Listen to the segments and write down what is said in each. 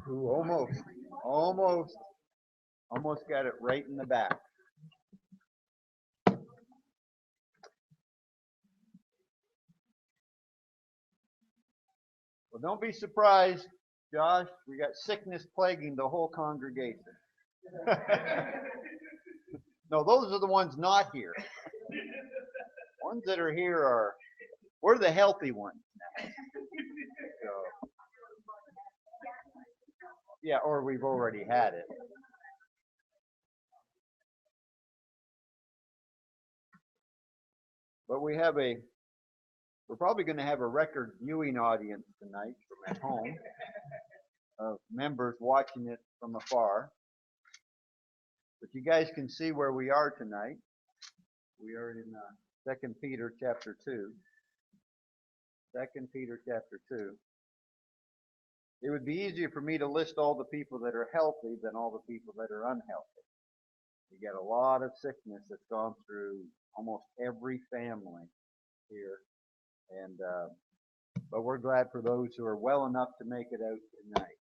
Ooh, almost got it right in the back. Well, don't be surprised, Josh. We got sickness plaguing the whole congregation. No, those are the ones not here. Ones that are here are, we're the healthy ones now. So, yeah, or we've already had it. But we're probably going to have a record viewing audience tonight from at home of members watching it from afar. But you guys can see where we are tonight. We are in 2 Peter chapter 2. 2 Peter chapter 2. It would be easier for me to list all the people that are healthy than all the people that are unhealthy. You get a lot of sickness that's gone through almost every family here. And but we're glad for those who are well enough to make it out tonight.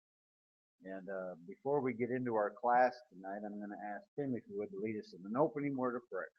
And before we get into our class tonight, I'm going to ask Tim if he would lead us in an opening word of prayer.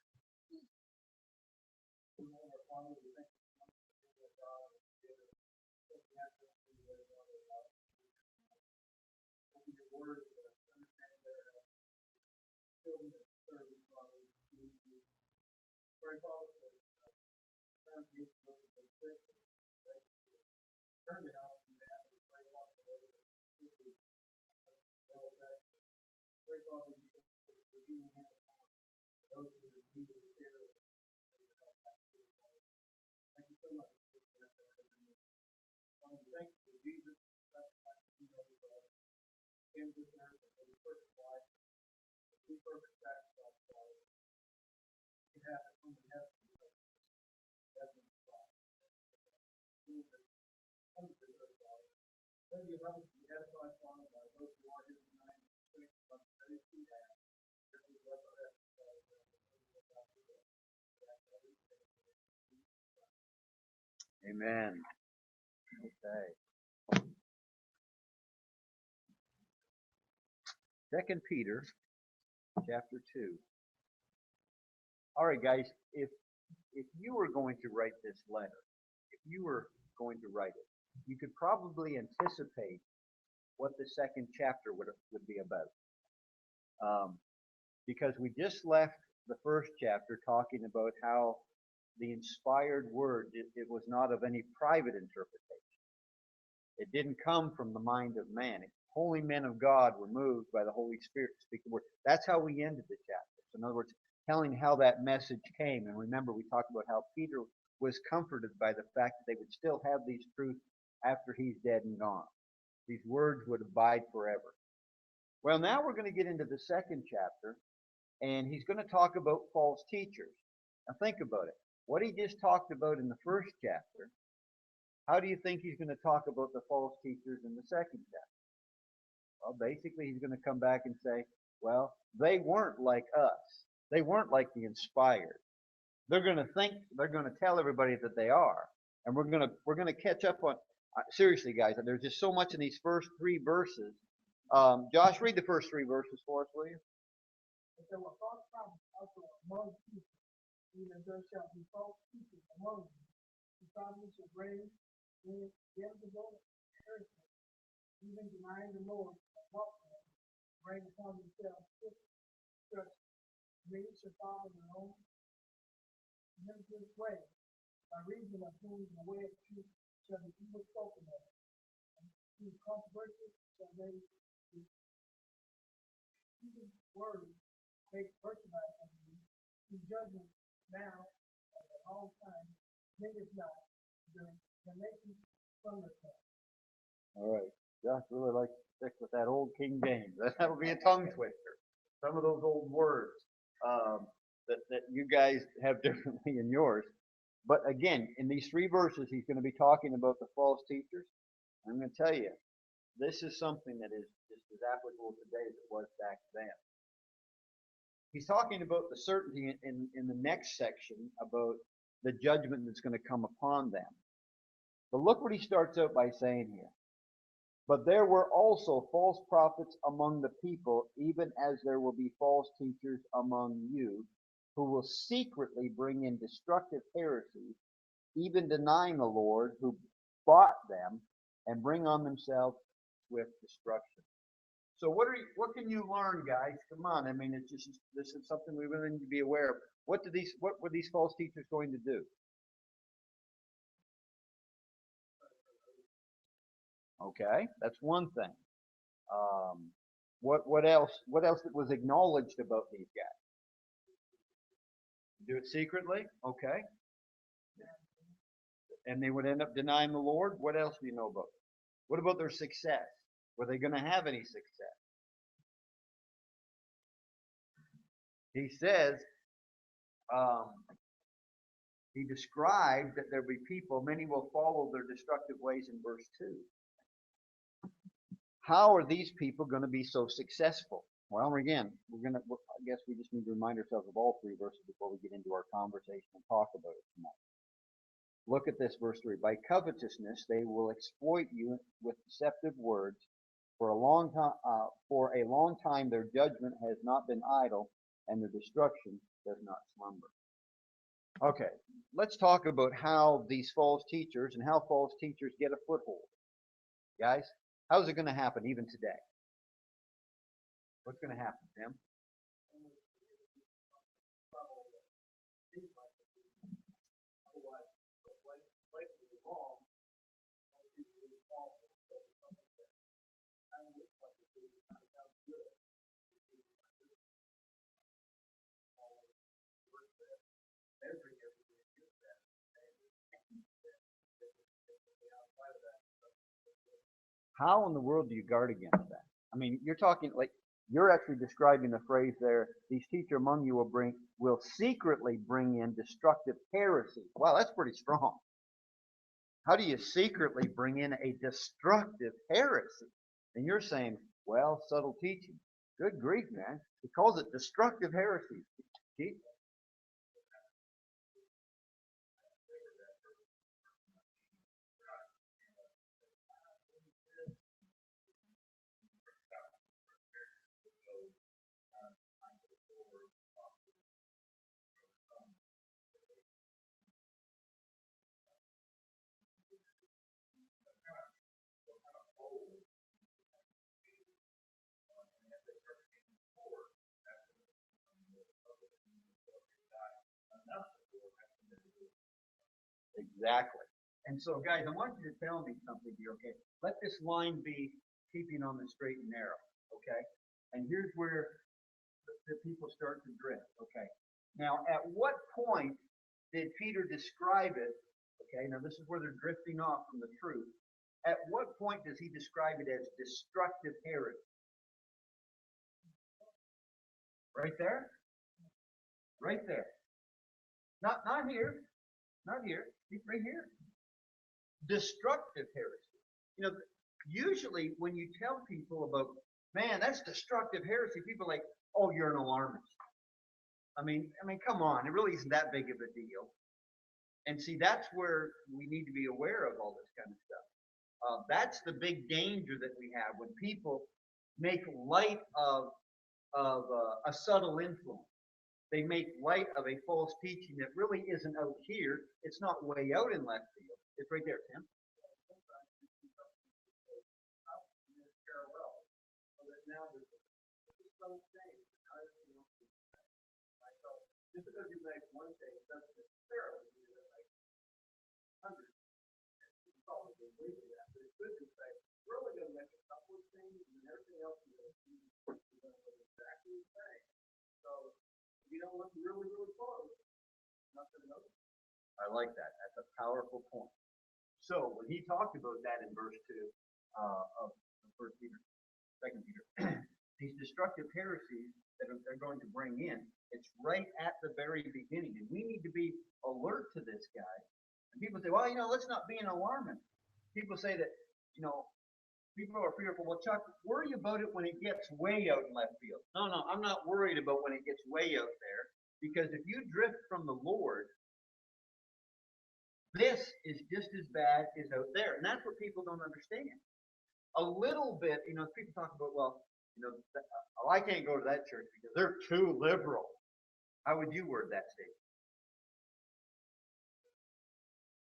Amen. Okay. 2 Peter chapter 2. All right, guys, if you were going to write this letter, if you were going to write it, you could probably anticipate what the second chapter would be about. Because we just left the first chapter talking about how the inspired word, it was not of any private interpretation. It didn't come from the mind of man. Holy men of God were moved by the Holy Spirit to speak the word. That's how we ended the chapter. So in other words, telling how that message came. And remember, we talked about how Peter was comforted by the fact that they would still have these truths after he's dead and gone. These words would abide forever. Well, now we're going to get into the second chapter, and he's going to talk about false teachers. Now think about it. What he just talked about in the first chapter, how do you think he's going to talk about the false teachers in the second chapter? Well, basically he's going to come back and say, well, they weren't like us. They weren't like the inspired. They're going to tell everybody that they are. And we're going to catch up on, seriously guys, there's just so much in these first three verses. Josh, read the first three verses for us, will you? There were false prophets also among you, even there shall be false teachers among you, who promise to bring in Beelzebul heresies, even denying the Lord and walk them, bring upon themselves such many shall follow their own manifest way, by reason of whom the way of truth shall be evil spoken of, and through controversy shall they be even words make merchandise of you, whose judgment now and at all times thinketh not the nation from the tongue. All right. Josh really likes to stick with that old King James. That'll be a tongue twister. Some of those old words that you guys have differently in yours. But again, in these three verses, he's going to be talking about the false teachers. I'm going to tell you, this is something that is just as applicable today as it was back then. He's talking about the certainty in the next section about the judgment that's going to come upon them. But look what he starts out by saying here. But there were also false prophets among the people, even as there will be false teachers among you, who will secretly bring in destructive heresies, even denying the Lord who bought them, and bring on themselves swift destruction. So what can you learn, guys? Come on. I mean, it's just this is something we really need to be aware of. What were these false teachers going to do? Okay, that's one thing. What else? What else was acknowledged about these guys? Do it secretly. Okay, and they would end up denying the Lord. What else do you know about? What about their success? Were they going to have any success? He says, um, he described that there will be people, many will follow their destructive ways in verse 2. How are these people going to be so successful? Well, again, I guess we just need to remind ourselves of all three verses before we get into our conversation and talk about it tonight. Look at this, verse 3. By covetousness, they will exploit you with deceptive words. For a long time, their judgment has not been idle, and their destruction does not slumber. Okay, let's talk about how these false teachers and how false teachers get a foothold. Guys, how's it going to happen even today? What's going to happen, Tim? How in the world do you guard against that? I mean, you're talking like you're actually describing the phrase there. These teachers among you will secretly bring in destructive heresy. Wow, that's pretty strong. How do you secretly bring in a destructive heresy? And you're saying, well, subtle teaching. Good grief, man. He calls it destructive heresy. Keith? Exactly. And so, guys, I want you to tell me something here, okay? Let this line be keeping on the straight and narrow, okay? And here's where the people start to drift, okay? Now, at what point did Peter describe it? Okay, now this is where they're drifting off from the truth. At what point does he describe it as destructive heresy? Right there? Right there. Not here. Not here. Right here. Destructive heresy. You know, usually when you tell people about, man, that's destructive heresy, people are like, oh, you're an alarmist. I mean, come on, it really isn't that big of a deal. And see, that's where we need to be aware of all this kind of stuff. That's the big danger that we have when people make light of a subtle influence. They make light of a false teaching that really isn't out here. It's not way out in left field. It's right there, Tim. Just because you make one thing doesn't necessarily mean that like hundreds. It's probably way to that, but it's good to say we're only going to make a couple of things, and everything else is going to be exactly the same. So if you don't look really, really close, not going to know. I like that. That's a powerful point. So when he talked about that in verse 2 of 1 Peter, 2 Peter, these destructive heresies that they're going to bring in, it's right at the very beginning. And we need to be alert to this, guys. And people say, well, let's not be an alarmist. People say that, people are fearful. Well, Chuck, worry about it when it gets way out in left field. No, I'm not worried about when it gets way out there. Because if you drift from the Lord, this is just as bad as out there. And that's what people don't understand. a little bit, people talk about, well, oh, I can't go to that church because they're too liberal. How would you word that statement?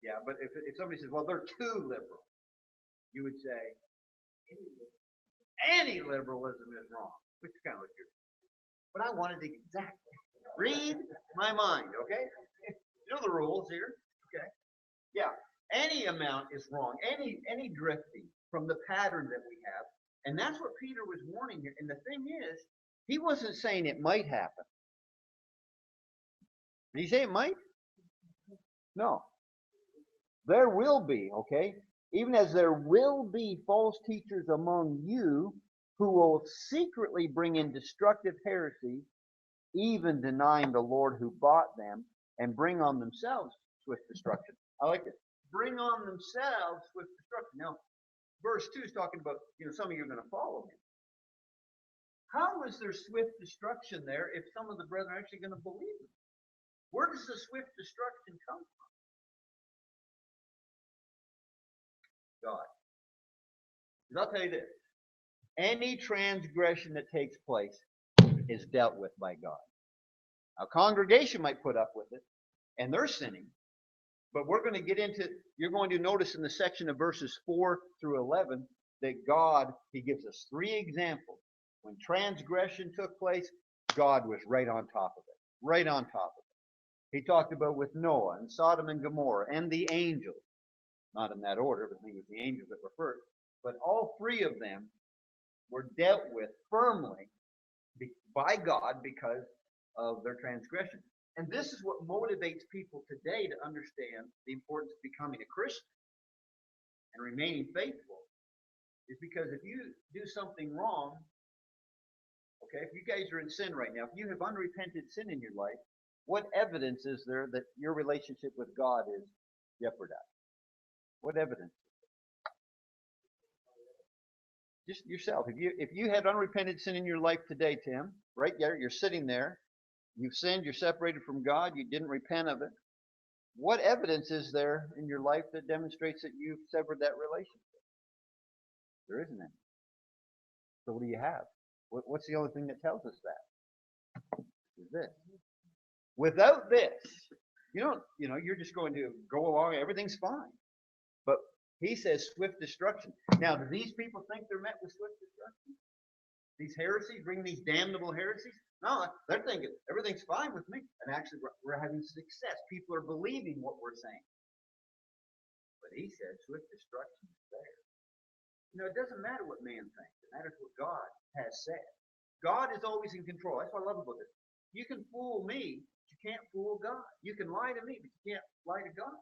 Yeah, but if somebody says, well, they're too liberal, you would say, any liberalism is wrong, which is kind of what you're saying. But I wanted to exactly read my mind, okay? You know the rules here, okay? Yeah, any amount is wrong, any drifting from the pattern that we have. And that's what Peter was warning here. And the thing is, he wasn't saying it might happen. Did he say it might? No. There will be, okay? Even as there will be false teachers among you who will secretly bring in destructive heresies, even denying the Lord who bought them, and bring on themselves swift destruction. I like this. Bring on themselves swift destruction. Now, verse 2 is talking about, some of you are going to follow him. How is there swift destruction there if some of the brethren are actually going to believe him? Where does the swift destruction come from? God. Because I'll tell you this. Any transgression that takes place is dealt with by God. A congregation might put up with it, and they're sinning. But we're going to get into, you're going to notice in the section of verses 4 through 11 that God, he gives us 3 examples. When transgression took place, God was right on top of it. Right on top of it. He talked about with Noah and Sodom and Gomorrah and the angels. Not in that order, but I think it was the angels that were first. But all 3 of them were dealt with firmly by God because of their transgression. And this is what motivates people today to understand the importance of becoming a Christian and remaining faithful. Is because if you do something wrong, okay, if you guys are in sin right now, if you have unrepented sin in your life, what evidence is there that your relationship with God is jeopardized? What evidence? Just yourself. If you had unrepented sin in your life today, Tim, right there, you're sitting there, you've sinned, you're separated from God, you didn't repent of it. What evidence is there in your life that demonstrates that you've severed that relationship? There isn't any. So what do you have? What's the only thing that tells us that? Is this. Without this, you're just going to go along, everything's fine. But he says swift destruction. Now, do these people think they're met with swift destruction? These heresies, bring these damnable heresies? No, they're thinking everything's fine with me. And actually, we're having success. People are believing what we're saying. But he said swift destruction is there. It doesn't matter what man thinks. It matters what God has said. God is always in control. That's what I love about this. You can fool me, but you can't fool God. You can lie to me, but you can't lie to God.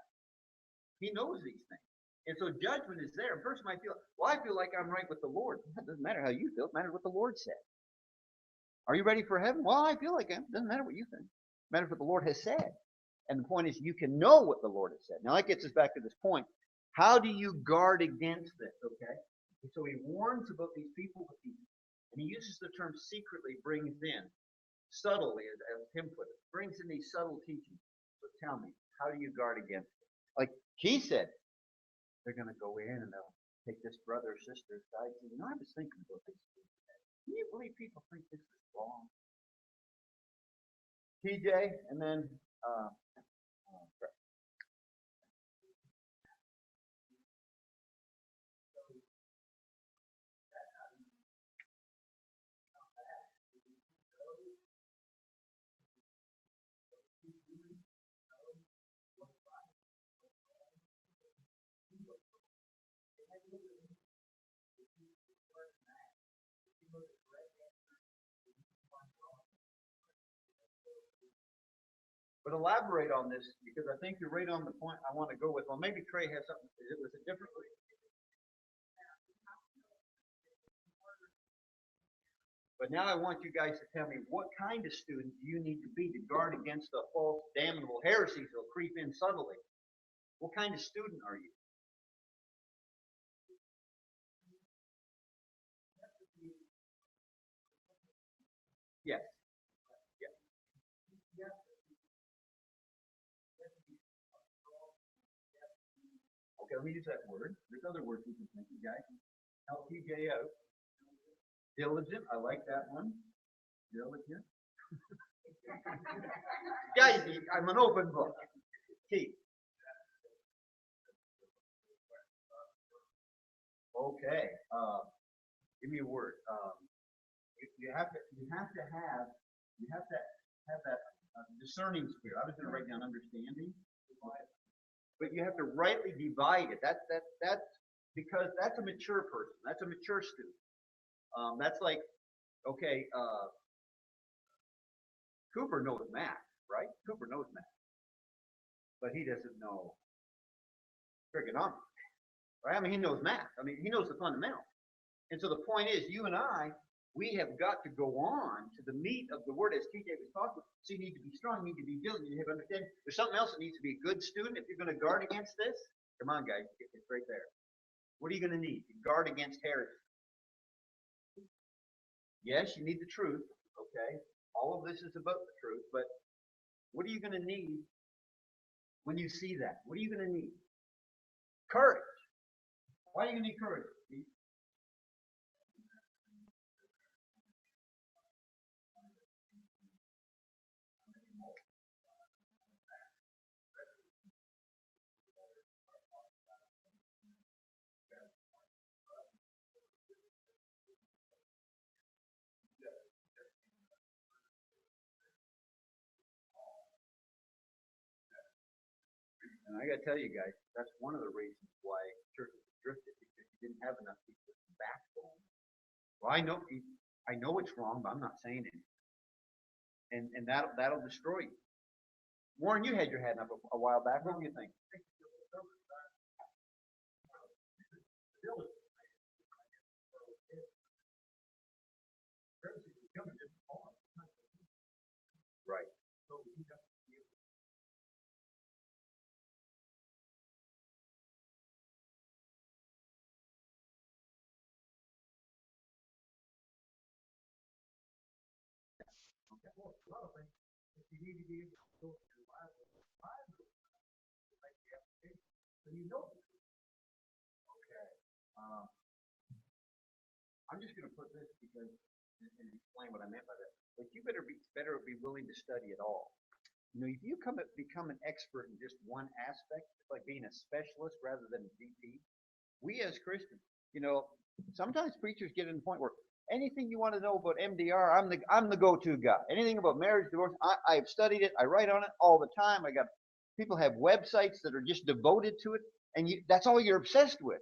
He knows these things. And so judgment is there. A person might feel, well, I feel like I'm right with the Lord. It doesn't matter how you feel. It matters what the Lord said. Are you ready for heaven? Well, I feel like I am. It doesn't matter what you think. It matters what the Lord has said. And the point is, you can know what the Lord has said. Now, that gets us back to this point. How do you guard against this, okay? And so he warns about these people, and he uses the term secretly brings in, subtly, as Tim put it, brings in these subtle teachings. So tell me, how do you guard against it? Like he said, they're going to go in and they'll take this brother or sister aside. I was thinking about this. Can you believe people think this is wrong? TJ, and then Brett. But elaborate on this, because I think you're right on the point I want to go with. Well, maybe Trey has something. Was it different? But now I want you guys to tell me what kind of student do you need to be to guard against the false, damnable heresies that will creep in subtly? What kind of student are you? Yes. Yes. Okay, let me use that word. There's other words we can think of, guys. Help TJ out. Diligent, I like that one. Diligent. Guys, I'm an open book. Keith. Okay. Give me a word. You have to have that discerning spirit. I was going to write down understanding, but you have to rightly divide it. That's because that's a mature person. That's a mature student. That's like, okay, Cooper knows math, right? Cooper knows math, but he doesn't know trigonometry, right? I mean, he knows math. I mean, he knows the fundamentals. And so the point is, you and I, we have got to go on to the meat of the word, as TJ was talking about. So you need to be strong, you need to be diligent, you have to understand. There's something else that needs to be a good student if you're going to guard against this. Come on, guys, it's right there. What are you going to need to guard against heresy? Yes, you need the truth, okay? All of this is about the truth, but what are you going to need when you see that? What are you going to need? Courage. Why are you going to need courage? And I got to tell you guys, that's one of the reasons why churches have drifted, because you didn't have enough people with backbone. Well, I know it's wrong, but I'm not saying it. And that'll destroy you. Warren, you had your hand up a while back. What do you think? Right. Okay. I'm just going to put this because and explain what I meant by that. But you better be willing to study it all. You know, if you become an expert in just one aspect, it's like being a specialist rather than a GP. We as Christians, you know, sometimes preachers get to the point where anything you want to know about MDR, I'm the go-to guy. Anything about marriage, divorce, I've studied it. I write on it all the time. I got people have websites that are just devoted to it, and that's all you're obsessed with.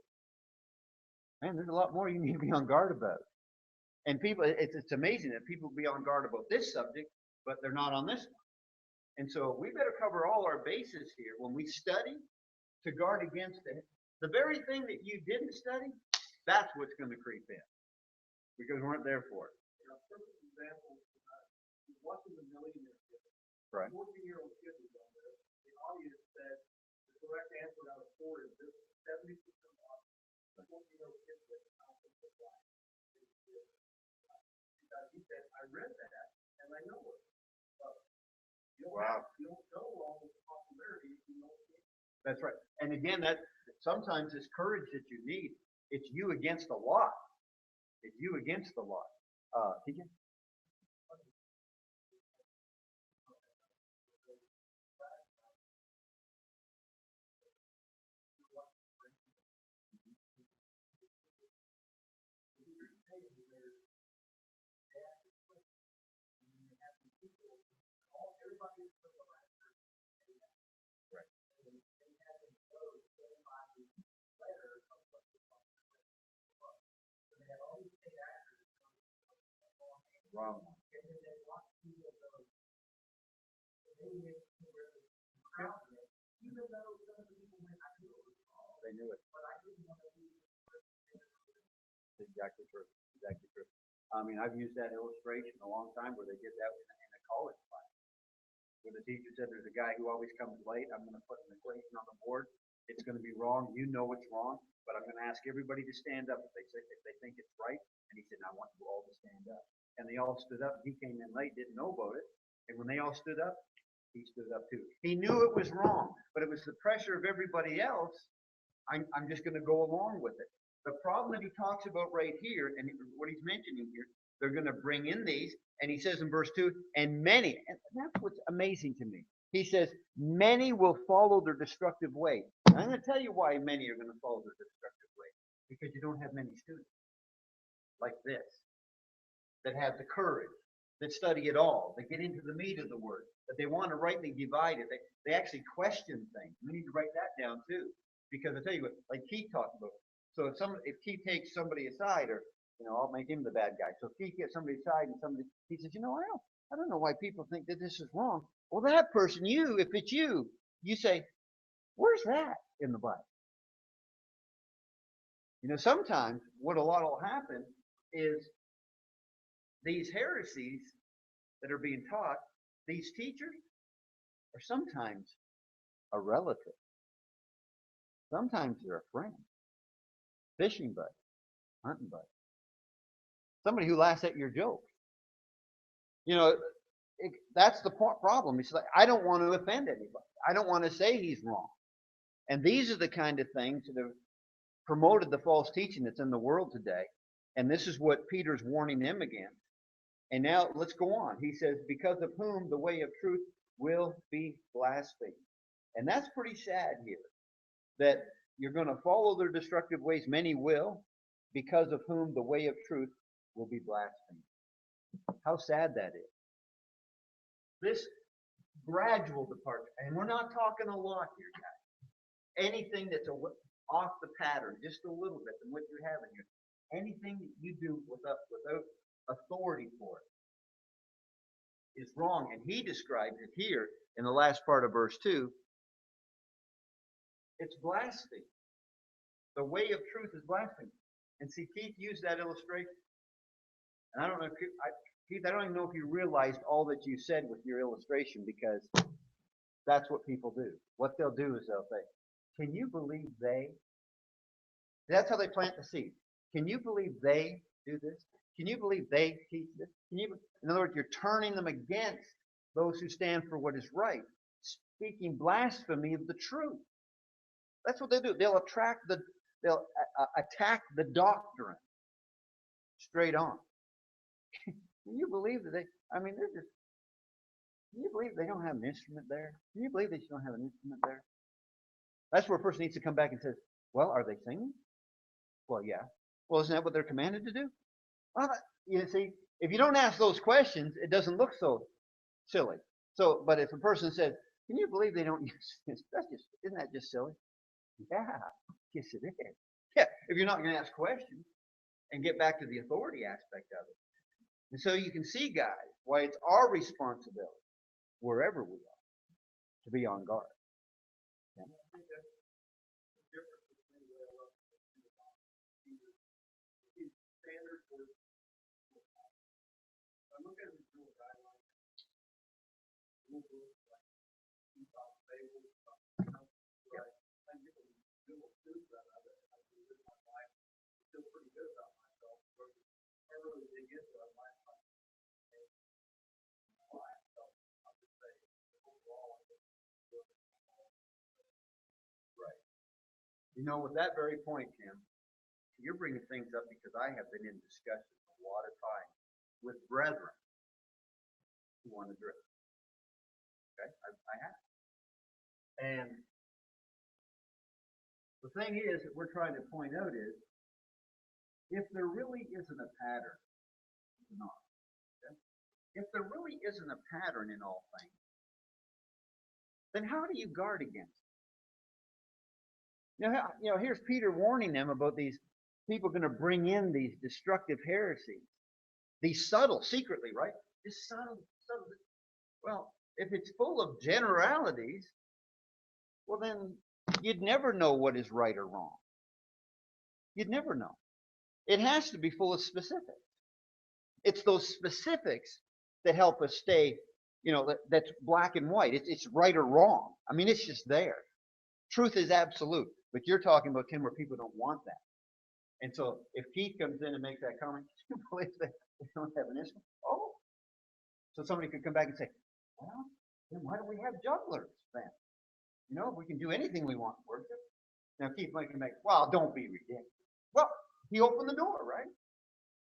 Man, there's a lot more you need to be on guard about. And people, it's amazing that people be on guard about this subject, but they're not on this one. And so we better cover all our bases here when we study to guard against it. The very thing that you didn't study, that's what's going to creep in because we weren't there for it. A perfect example, watching the millionaire kid. Right. 14-year-old kid was on there. The audience said the correct answer out of 4 is this: 70% off. The 14-year-old kid said, "I don't think that's right." Because he said, "I read that and I know it." You don't know all the popularity. You know. That's right. And again, that sometimes this courage that you need, it's you against the lot. It's you against the lot. TJ? Wrong one. They knew it. Exactly true. Exactly true. I mean, I've used that illustration a long time where they did that in a college class. Where the teacher said there's a guy who always comes late. I'm going to put an equation on the board. It's going to be wrong. You know it's wrong, but I'm going to ask everybody to stand up if they think it's right. And he said, I want you all to stand up. And they all stood up. He came in late, didn't know about it. And when they all stood up, he stood up too. He knew it was wrong, but it was the pressure of everybody else. I'm just going to go along with it. The problem that he talks about right here, and what he's mentioning here, they're going to bring in these, and he says in verse 2, and many, and that's what's amazing to me. He says, many will follow their destructive way. And I'm going to tell you why many are going to follow their destructive way. Because you don't have many students like this that have the courage, that study it all, that get into the meat of the word, that they want to rightly divide it. They actually question things. We need to write that down too. Because I tell you what, like Keith talked about. So if Keith takes somebody aside, or I'll make him the bad guy. So if Keith gets somebody aside and he says, I don't know why people think that this is wrong. Well, that person, if it's you say, where's that in the Bible? Sometimes what a lot will happen is these heresies that are being taught, these teachers are sometimes a relative. Sometimes they're a friend, fishing buddy, hunting buddy, somebody who laughs at your jokes. That's the problem. It's like, I don't want to offend anybody. I don't want to say he's wrong. And these are the kind of things that have promoted the false teaching that's in the world today. And this is what Peter's warning them against. And now let's go on. He says, because of whom the way of truth will be blasphemed. And that's pretty sad here, that you're going to follow their destructive ways. Many will, because of whom the way of truth will be blasphemed. How sad that is. This gradual departure, and we're not talking a lot here, guys. Anything that's off the pattern, just a little bit than what you have in here. Anything that you do without authority for it is wrong. And he describes it here in the last part of verse 2. It's blasphemy. The way of truth is blasphemy. And see, Keith used that illustration. And I don't know if Keith, I don't even know if you realized all that you said with your illustration, because that's what people do. What they'll do is they'll say, can you believe they? That's how they plant the seed. Can you believe they do this? Can you believe they teach this? In other words, you're turning them against those who stand for what is right, speaking blasphemy of the truth. That's what they do. They'll attack the doctrine straight on. Can you believe that can you believe they don't have an instrument there? Can you believe they don't have an instrument there? That's where a person needs to come back and say, well, are they singing? Well, yeah. Well, isn't that what they're commanded to do? Well, you see, if you don't ask those questions, it doesn't look so silly. So, but if a person says, can you believe they don't use this? Isn't that just silly? Yeah, yes it is. Yeah, if you're not going to ask questions and get back to the authority aspect of it. And so you can see, guys, why it's our responsibility, wherever we are, to be on guard. Yeah. With that very point, Tim, you're bringing things up because I have been in discussions a lot of times with brethren who want to drift. Okay, I have. And the thing is that we're trying to point out is, if there really isn't a pattern, it's not. Okay? If there really isn't a pattern in all things, then how do you guard against it? Here's Peter warning them about these people going to bring in these destructive heresies. These subtle, secretly, right? Just subtle. Well, if it's full of generalities, well then you'd never know what is right or wrong. You'd never know. It has to be full of specifics. It's those specifics that help us stay, that's black and white. It's right or wrong. I mean, it's just there. Truth is absolute. But you're talking about, Tim, where people don't want that. And so if Keith comes in and makes that comment, you believe that they don't have an instrument? Oh. So somebody could come back and say, well, then why don't we have jugglers then? We can do anything we want in worship. Now Keith might come back, well, don't be ridiculous. Well, he opened the door, right?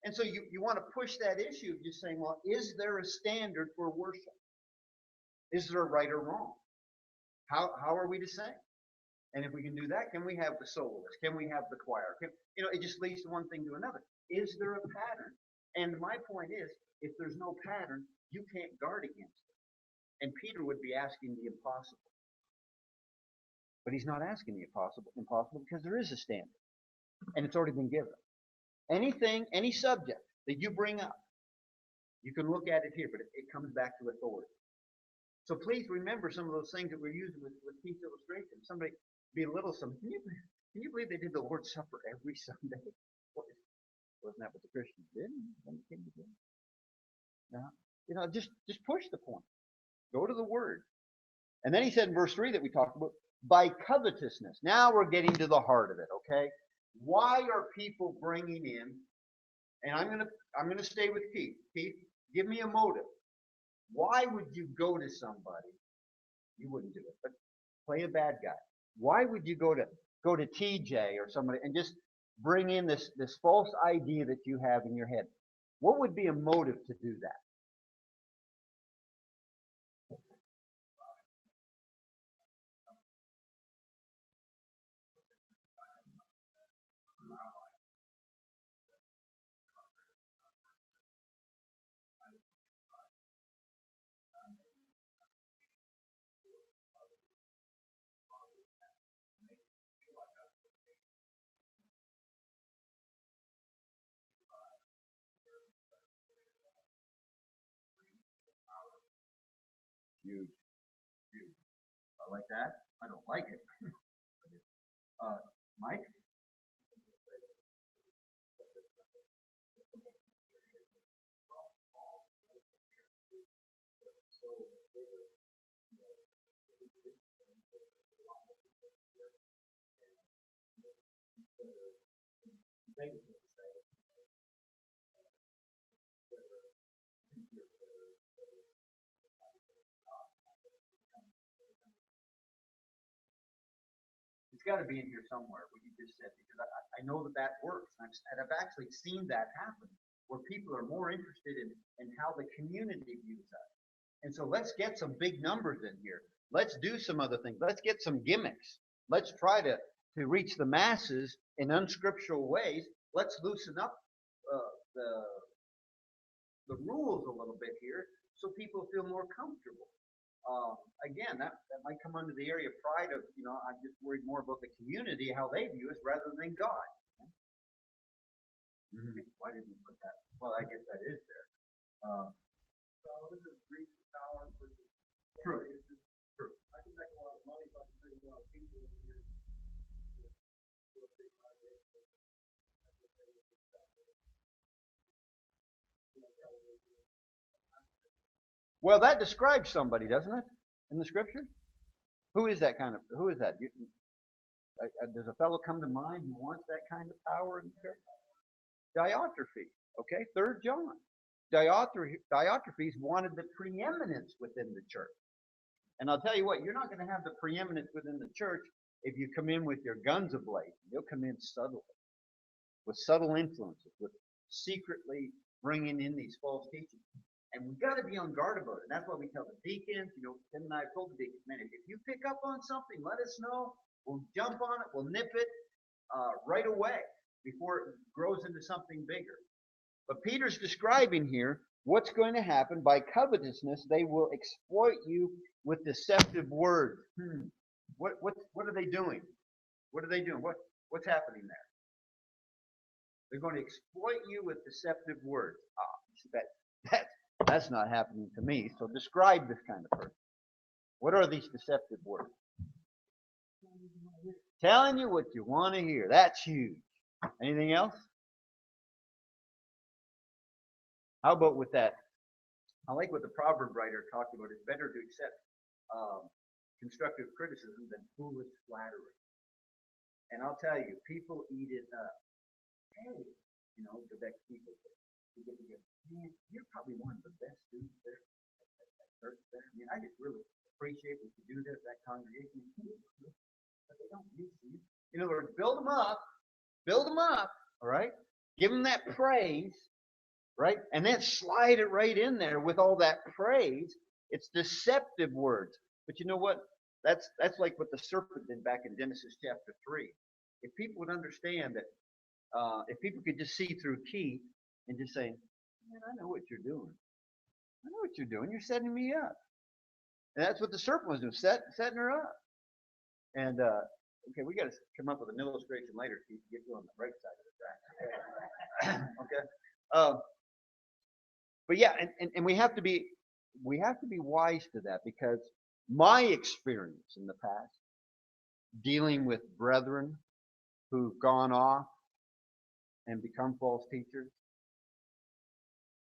And so you want to push that issue of just saying, well, is there a standard for worship? Is there a right or wrong? How are we to sing? And if we can do that, can we have the soloist? Can we have the choir? It just leads to one thing to another. Is there a pattern? And my point is, if there's no pattern, you can't guard against it. And Peter would be asking the impossible. But he's not asking the impossible because there is a standard. And it's already been given. Anything, any subject that you bring up, you can look at it here, but it comes back to authority. So please remember some of those things that we're using with Keith's illustration. Somebody belittles some. Can you believe they did the Lord's Supper every Sunday? Wasn't that what the Christians did? No. Just push the point. Go to the Word. And then he said in verse 3 that we talked about, by covetousness. Now we're getting to the heart of it, okay? Why are people bringing in, and I'm gonna stay with Keith. Keith, give me a motive. Why would you go to somebody? You wouldn't do it, but play a bad guy. Why would you go to TJ or somebody and just bring in this false idea that you have in your head? What would be a motive to do that? Huge. I like that. I don't like it. Mike? It's got to be in here somewhere, what you just said, because I know that works. And I've actually seen that happen, where people are more interested in how the community views us. And so let's get some big numbers in here. Let's do some other things. Let's get some gimmicks. Let's try to reach the masses in unscriptural ways. Let's loosen up the rules a little bit here so people feel more comfortable. Again, that might come under the area of pride of, I'm just worried more about the community, how they view us, rather than God. Why didn't you put that? Well, I guess that is there. So this is Greek power versus True. True. I can make a lot of money if I can bring a lot of people in here. Well, that describes somebody, doesn't it, in the scripture? Who is that? Does a fellow come to mind who wants that kind of power in the church? Diotrephes, okay? 3 John. Diotrephes wanted the preeminence within the church. And I'll tell you what, you're not going to have the preeminence within the church if you come in with your guns ablaze. You'll come in subtly, with subtle influences, with secretly bringing in these false teachings. And we've got to be on guard about it. That's why we tell the deacons, Tim and I have told the deacons, man, if you pick up on something, let us know. We'll jump on it. We'll nip it right away before it grows into something bigger. But Peter's describing here what's going to happen. By covetousness, they will exploit you with deceptive words. What are they doing? What are they doing? What's happening there? They're going to exploit you with deceptive words. That's not happening to me. So describe this kind of person. What are these deceptive words? Telling you what you want to hear. That's huge. Anything else? How about with that? I like what the proverb writer talked about. It's better to accept constructive criticism than foolish flattery. And I'll tell you, people eat it up. Hey, Quebec people, man, you're probably one of the best dudes there at church there. I mean, I just really appreciate what you do there at that congregation. But they don't use you. In other words, build them up, Build them up, all right? Give them that praise, right? And then slide it right in there with all that praise. It's deceptive words. But you know what? That's like what the serpent did back in Genesis chapter 3. If people would understand that, if people could just see through Keith and just say, man, I know what you're doing. I know what you're doing. You're setting me up. And that's what the serpent was doing, setting her up. And, okay, we got to come up with an illustration later, Keith, to get you on the right side of the track. Okay. But yeah, and we have to be wise to that, because my experience in the past dealing with brethren who've gone off and become false teachers,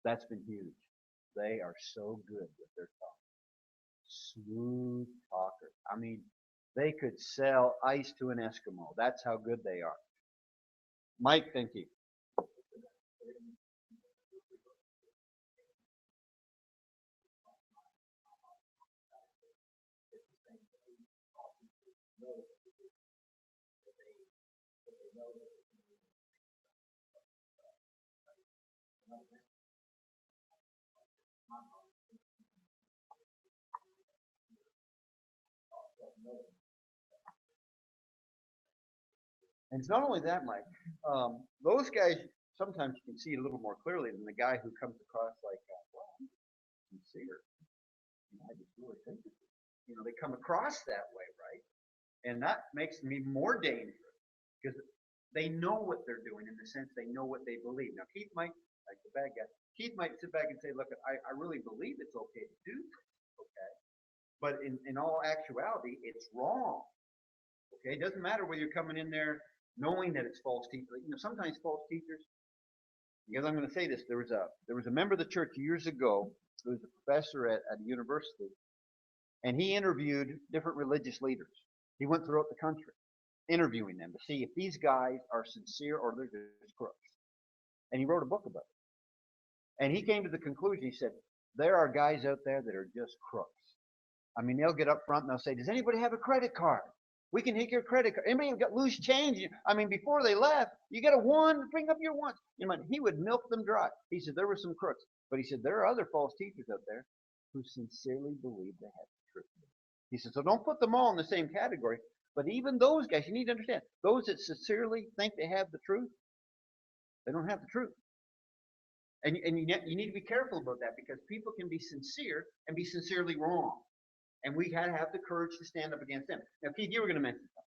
that's been huge. They are so good with their talk. Smooth talkers. I mean, they could sell ice to an Eskimo. That's how good they are. Mike, thank you. And it's not only that, Mike. Those guys, sometimes you can see a little more clearly than the guy who comes across like, well, I'm sincere. I just really think it. They come across that way, right? And that makes them even more dangerous, because they know what they're doing, in the sense they know what they believe. Now, Keith might, like the bad guy, Keith might sit back and say, look, I really believe it's okay to do this, okay? But in all actuality, it's wrong. Okay, it doesn't matter whether you're coming in there knowing that it's false teachers. Sometimes false teachers. Because I'm going to say this, there was a member of the church years ago who was a professor at a university, and he interviewed different religious leaders. He went throughout the country, interviewing them to see if these guys are sincere or they're just crooks. And he wrote a book about it. And he came to the conclusion. He said, there are guys out there that are just crooks. I mean, they'll get up front and they'll say, does anybody have a credit card? We can take your credit card. Anybody got loose change? I mean, before they left, you got a one, bring up your one. He would milk them dry. He said there were some crooks. But he said there are other false teachers out there who sincerely believe they have the truth. He said, so don't put them all in the same category. But even those guys, you need to understand, those that sincerely think they have the truth, they don't have the truth. And you need to be careful about that, because people can be sincere and be sincerely wrong. And we got to have the courage to stand up against them. Now, Keith, you were going to mention something.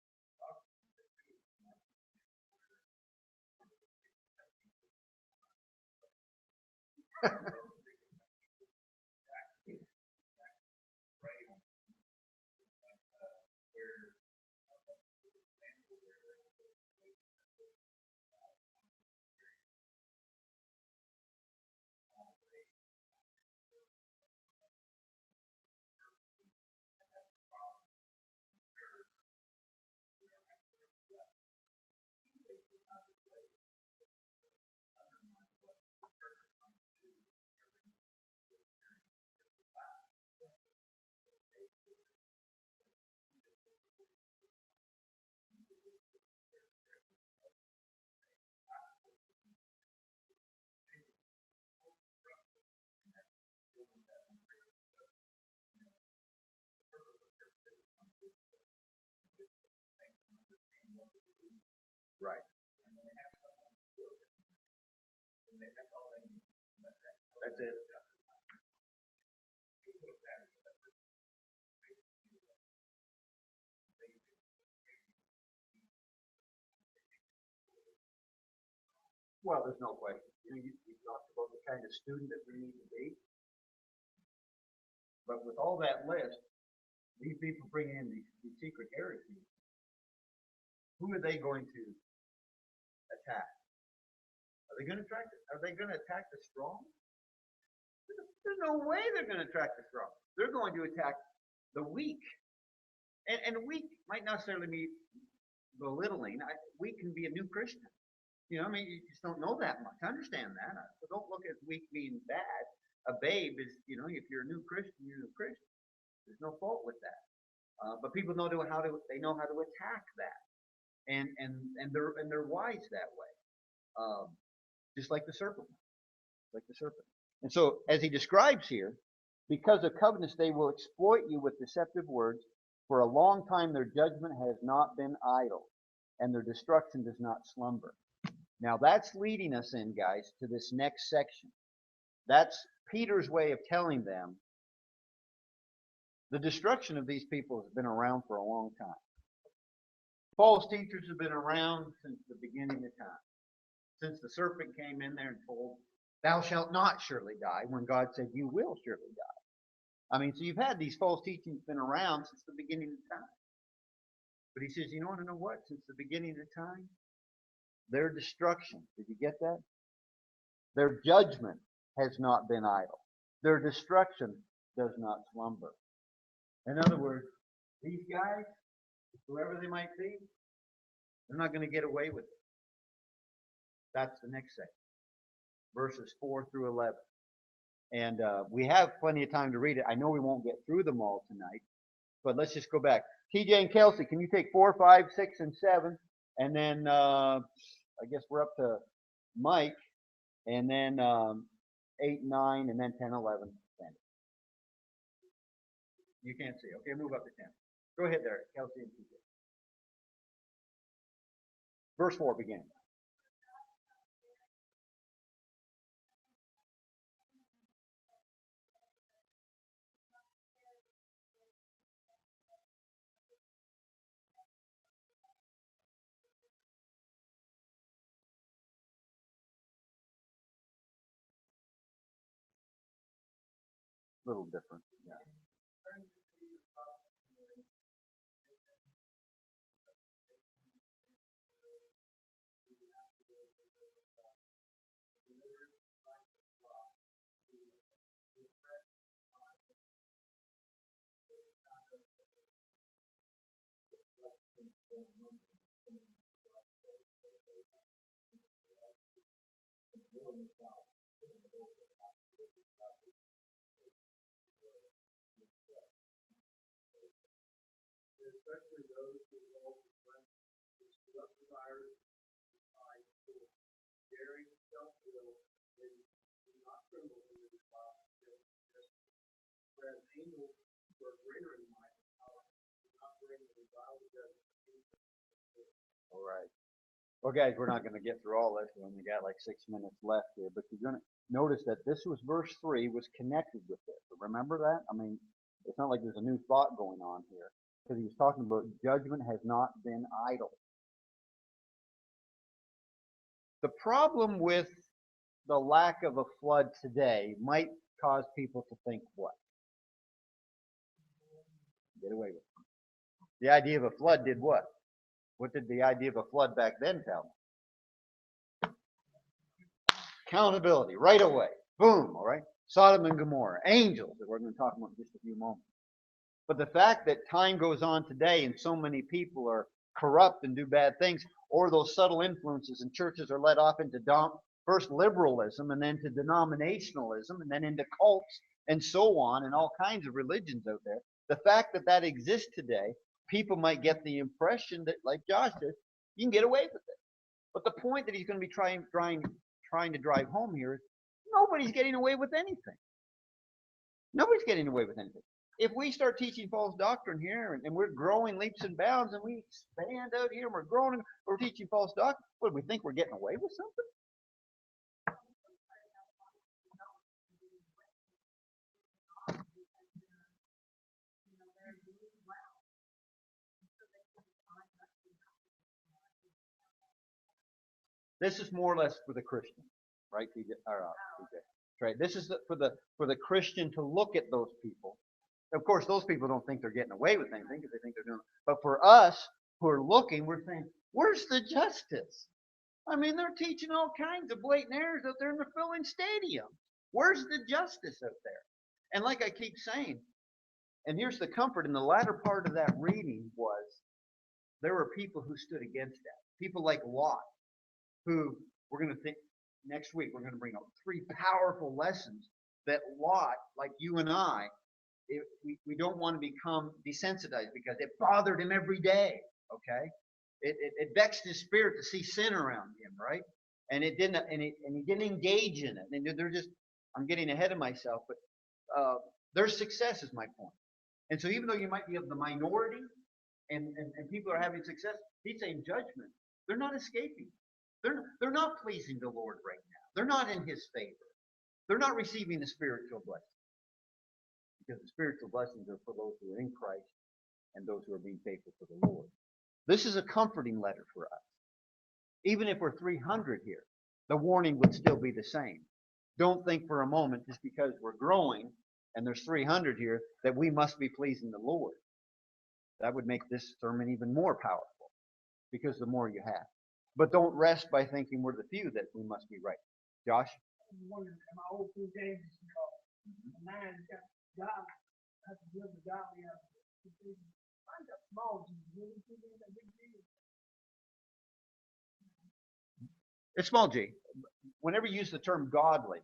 Right. That's it. Well, there's no question. You talked about the kind of student that we need to be. But with all that list, these people bring in these secret heresies. Who are they going to attack? Are they going to attack? Are they going to attack the strong? There's no way they're going to attack the strong. They're going to attack the weak. And weak might not necessarily be belittling. Weak can be a new Christian. You just don't know that much. I understand that. So don't look at weak being bad. A babe is, if you're a new Christian, you're a new Christian. There's no fault with that. But people know how to attack that. and they're wise that way, just like the serpent, like the serpent. And so, as he describes here, because of covetous, they will exploit you with deceptive words. For a long time, their judgment has not been idle, and their destruction does not slumber. Now, that's leading us in, guys, to this next section. That's Peter's way of telling them the destruction of these people has been around for a long time. False teachers have been around since the beginning of time. Since the serpent came in there and told, thou shalt not surely die, when God said, you will surely die. I mean, so you've had these false teachings been around since the beginning of time. But he says, you want to know what? Since the beginning of time, their destruction, did you get that? Their judgment has not been idle. Their destruction does not slumber. In other words, these guys, whoever they might be, they're not going to get away with it. That's the next section, verses 4 through 11. And we have plenty of time to read it. I know we won't get through them all tonight, but let's just go back. TJ and Kelsey, can you take 4, 5, 6, and 7? And then I guess we're up to Mike, and then 8, 9, and then 10, 11, 10. You can't see. Okay, move up to 10. Go ahead there, Kelsey and TJ. Verse 4 beginning. A little different. Yeah. Especially those who hold the strength to corrupt desires by daring self-will, they do not tremble in the trial of justice. Whereas angels who are greater in might and power do not bring the vile judgment. All right. Well, guys, we're not going to get through all this. We only got like 6 minutes left here, but you're going to notice that this was verse 3 was connected with this. Remember that? I mean, it's not like there's a new thought going on here, because he was talking about judgment has not been idle. The problem with the lack of a flood today might cause people to think what? Get away with it. The idea of a flood did what? What did the idea of a flood back then tell them? Accountability, right away. Boom, all right? Sodom and Gomorrah, angels that we're going to talk about in just a few moments. But the fact that time goes on today and so many people are corrupt and do bad things, or those subtle influences and churches are led off into first liberalism and then to denominationalism and then into cults and so on and all kinds of religions out there. The fact that that exists today, people might get the impression that, like Josh said, you can get away with it. But the point that he's going to be trying to drive home here is nobody's getting away with anything. Nobody's getting away with anything. If we start teaching false doctrine here and we're growing leaps and bounds and we expand out here and we're growing and we're teaching false doctrine, what, do we think we're getting away with something? This is more or less for the Christian, right? TJ? Right. This is for the Christian to look at those people. Of course, those people don't think they're getting away with anything because they think they're doing it. But for us who are looking, we're saying, where's the justice? I mean, they're teaching all kinds of blatant errors out there and they're filling stadiums. Where's the justice out there? And like I keep saying, and here's the comfort in the latter part of that reading was there were people who stood against that. People like Lot, who we're going to think next week, we're going to bring up 3 powerful lessons that Lot, like you and I, we don't want to become desensitized because it bothered him every day, okay? It vexed his spirit to see sin around him, right? And it didn't, and he didn't engage in it. And they're just, I'm getting ahead of myself, but their success is my point. And so even though you might be of the minority and people are having success, he's saying judgment. They're not escaping. They're not pleasing the Lord right now. They're not in his favor. They're not receiving the spiritual blessing. Because the spiritual blessings are for those who are in Christ and those who are being faithful to the Lord. This is a comforting letter for us. Even if we're 300 here, the warning would still be the same. Don't think for a moment just because we're growing and there's 300 here that we must be pleasing the Lord. That would make this sermon even more powerful because the more you have. But don't rest by thinking we're the few that we must be right. Josh? I'm wondering, am I old King James because a man got God, has to live the godly out of it. I got small G, really think that big G. It's small g. Whenever you use the term godly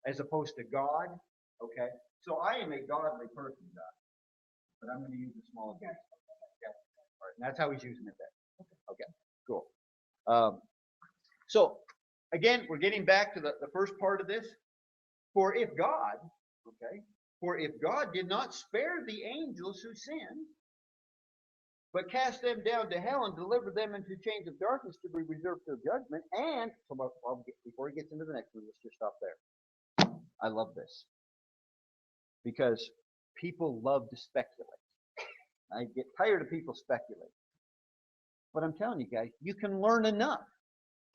as opposed to God, okay? So I am a godly person, God. But I'm going to use the small g. Okay. All right. And that's how he's using it there. Okay. Cool. So, again, we're getting back to the first part of this. For if God did not spare the angels who sinned, but cast them down to hell and delivered them into chains of darkness to be reserved till judgment. And, before he gets into the next one, let's just stop there. I love this. Because people love to speculate. I get tired of people speculating. But I'm telling you guys, you can learn enough.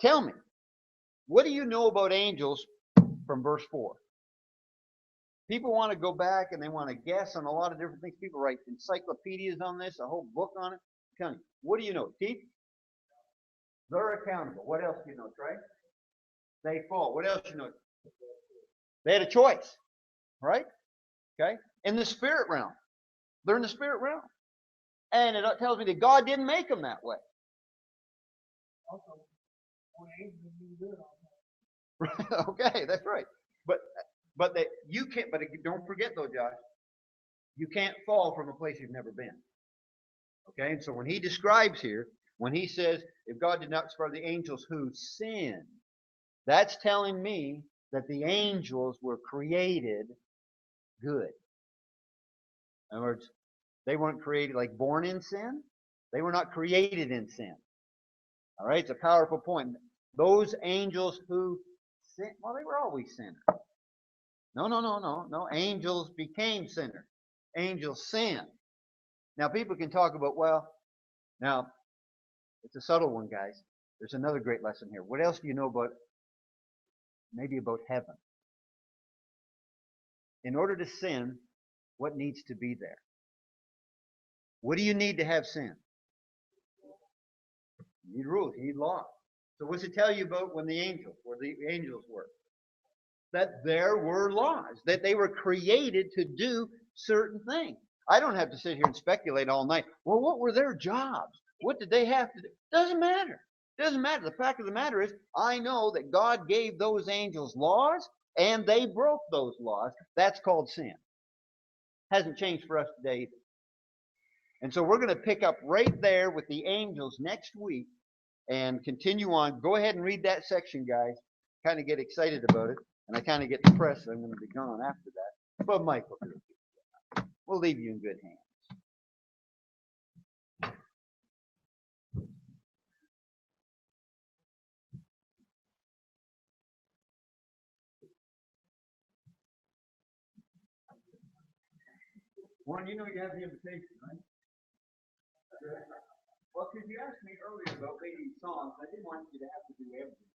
Tell me, what do you know about angels from verse 4? People want to go back and they want to guess on a lot of different things. People write encyclopedias on this, a whole book on it. I'm telling you, what do you know? Keith? They're accountable. What else do you know, Trey? They fall. What else do you know? They had a choice, right? Okay? In the spirit realm. They're in the spirit realm. And it tells me that God didn't make them that way. Also, when angels do good on that. Okay, that's right. But you can't. But don't forget though, Josh, you can't fall from a place you've never been. Okay, and so when he describes here, when he says, "If God did not spare the angels who sinned," that's telling me that the angels were created good. In other words, they weren't created like born in sin. They were not created in sin. All right, it's a powerful point. Those angels who sinned, well, they were always sinners. No. Angels became sinners. Angels sinned. Now, people can talk about, well, now, it's a subtle one, guys. There's another great lesson here. What else do you know about, maybe about heaven? In order to sin, what needs to be there? What do you need to have sin? You need rules. You need laws. So what's it tell you about when the angels were? That there were laws, that they were created to do certain things. I don't have to sit here and speculate all night. Well, what were their jobs? What did they have to do? Doesn't matter. Doesn't matter. The fact of the matter is, I know that God gave those angels laws, and they broke those laws. That's called sin. Hasn't changed for us today either. And so we're going to pick up right there with the angels next week and continue on. Go ahead and read that section, guys. Kind of get excited about it. And I kind of get depressed that I'm going to be gone after that. But Michael, we'll leave you in good hands. Warren, you know you have the invitation, right? Well, because you asked me earlier about leading songs, I didn't want you to have to do everything.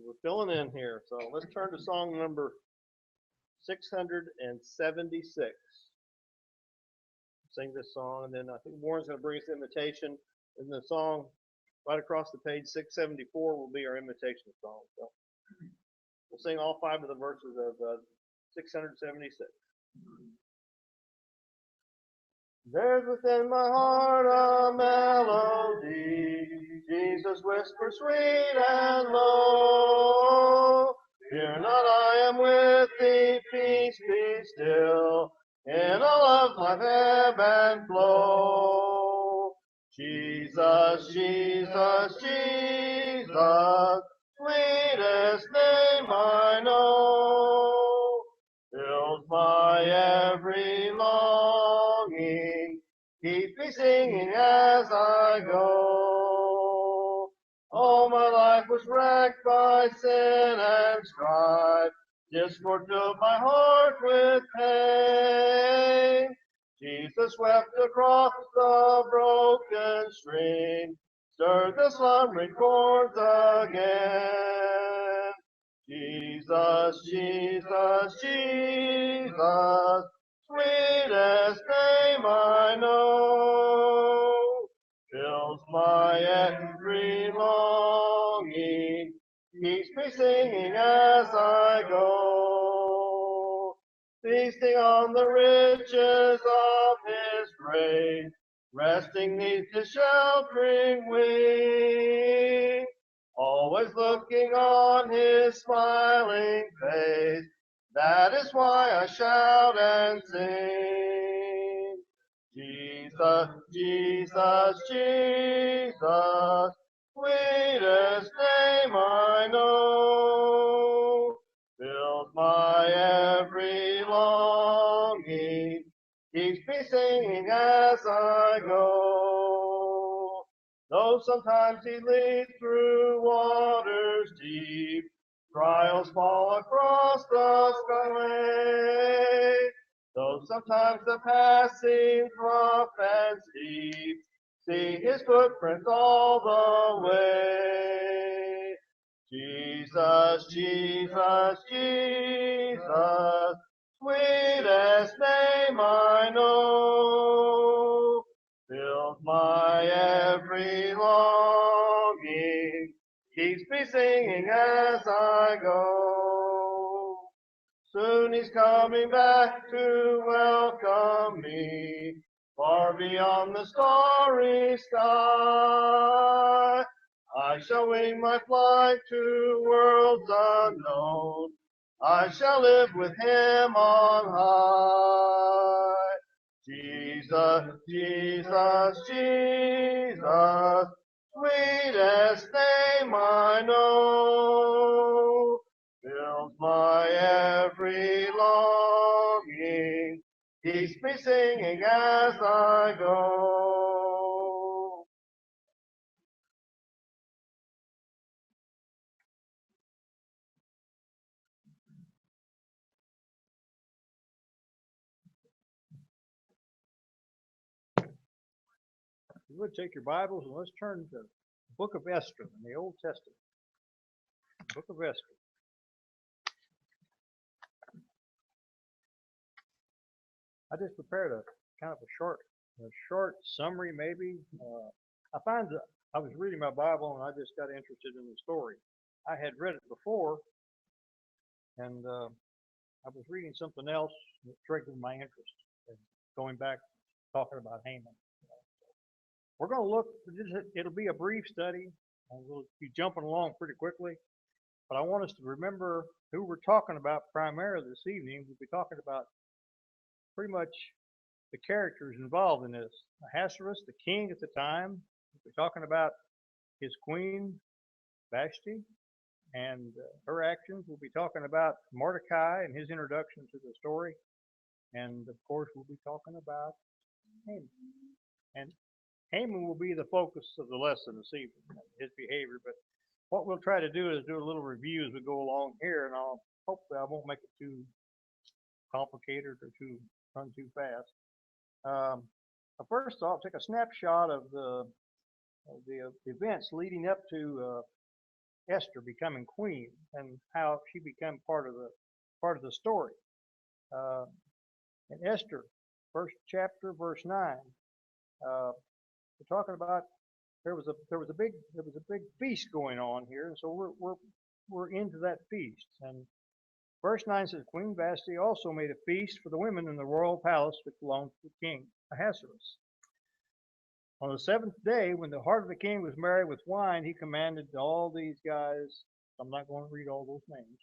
We're filling in here. So let's turn to song number 676. Sing this song, and then I think Warren's going to bring us the invitation. And the song right across the page, 674, will be our invitation song. So we'll sing all 5 of the verses of 676. There's within my heart a melody, Jesus whispers sweet and low. Fear not, I am with thee, peace be still, in all of life ebb and flow. Jesus, Jesus, Jesus, sweetest name I know, fills my every longing, keeps me singing as I go. All my life was wrecked by sin and strife, discord filled my heart with pain. Jesus wept across the broken stream, stirred the slumbering chords again. Jesus, Jesus, Jesus, sweetest name I know, fills my every longing, keeps me singing as I go. Feasting on the riches of His grace, resting 'neath His sheltering wing, always looking on His smiling face. That is why I shout and sing. Jesus, Jesus, Jesus, sweetest name I know, fills my every longing, keeps me singing as I go. Though sometimes He leads through waters deep, trials fall across the skyway. Though sometimes the path seems rough and steep, see His footprints all the way. Jesus, Jesus, Jesus, sweetest name I know, fills my every longing, keeps me singing as I go. Soon He's coming back to welcome me, far beyond the starry sky. I shall wing my flight to worlds unknown, I shall live with Him on high. Jesus, Jesus, Jesus, sweetest name I know, fills my every longing, keeps me singing as I go. You would take your Bibles and let's turn to the book of Esther in the Old Testament. Book of Esther. I just prepared a kind of a short summary maybe. I find that I was reading my Bible and I just got interested in the story. I had read it before, and I was reading something else that triggered my interest. And going back, talking about Haman. We're going to look, it'll be a brief study, and we'll be jumping along pretty quickly, but I want us to remember who we're talking about primarily this evening. We'll be talking about pretty much the characters involved in this. Ahasuerus, the king at the time, we're talking about his queen, Vashti, and her actions. We'll be talking about Mordecai and his introduction to the story, and of course we'll be talking about Haman. And Haman will be the focus of the lesson this evening, his behavior. But what we'll try to do is do a little review as we go along here, and hopefully I won't make it too complicated or run too fast. First off, take a snapshot of the events leading up to Esther becoming queen and how she became part of the story. Uh, in Esther, first chapter, verse 9, we're talking about there was a big feast going on here, and so we're into that feast. And verse 9 says, Queen Vashti also made a feast for the women in the royal palace which belonged to the king Ahasuerus. On the seventh day, when the heart of the king was merry with wine, he commanded all these guys, I'm not going to read all those names,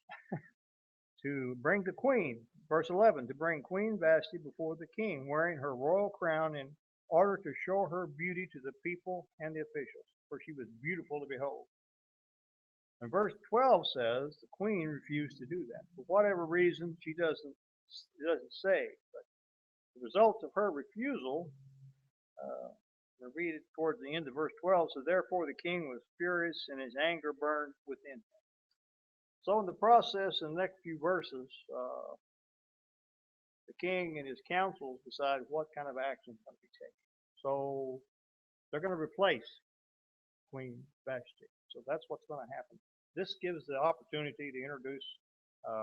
to bring the queen, verse 11, to bring Queen Vashti before the king, wearing her royal crown in order to show her beauty to the people and the officials, for she was beautiful to behold. And verse 12 says the queen refused to do that. For whatever reason, she doesn't say. But the result of her refusal, we read it towards the end of verse 12, so therefore the king was furious and his anger burned within him. So in the process, in the next few verses, the king and his councils decide what kind of action is going to be taken. So they're going to replace Queen Vashti. So that's what's going to happen. This gives the opportunity to introduce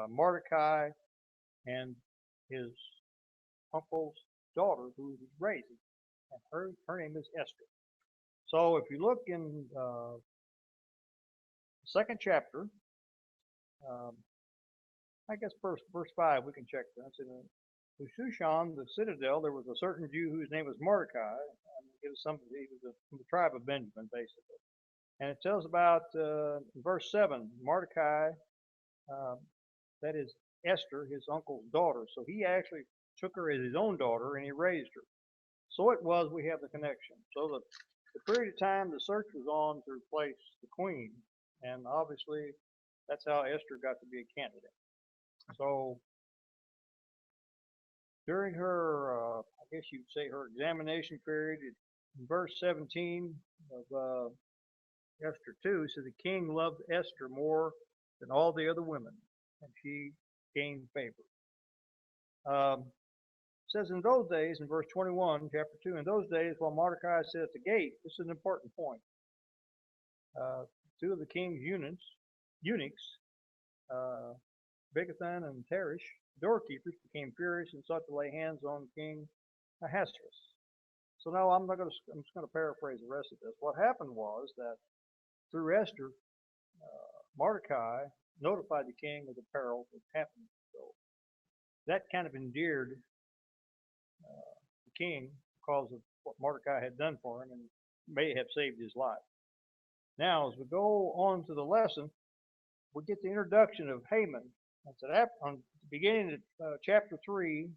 Mordecai and his uncle's daughter, who he's raising, and her name is Esther. So if you look in the second chapter, I guess verse 5, we can check that. In Shushan, the citadel, there was a certain Jew whose name was Mordecai. He was from the tribe of Benjamin, basically. And it tells about verse 7, Mordecai, that is Esther, his uncle's daughter. So he actually took her as his own daughter and he raised her. So it was, we have the connection. So the period of time the search was on to replace the queen. And obviously, that's how Esther got to be a candidate. So during her, I guess you'd say her examination period, in verse 17 of Esther 2, says the king loved Esther more than all the other women, and she gained favor. It says in those days, in verse 21, chapter 2, in those days while Mordecai sat at the gate, this is an important point. Two of the king's eunuchs, Bigthan and Teresh, doorkeepers, became furious and sought to lay hands on King Ahasuerus. So now I'm just going to paraphrase the rest of this. What happened was that through Esther, Mordecai notified the king of the peril that happened. So that kind of endeared the king because of what Mordecai had done for him and may have saved his life. Now, as we go on to the lesson, we get the introduction of Haman. That's on the beginning of chapter 3,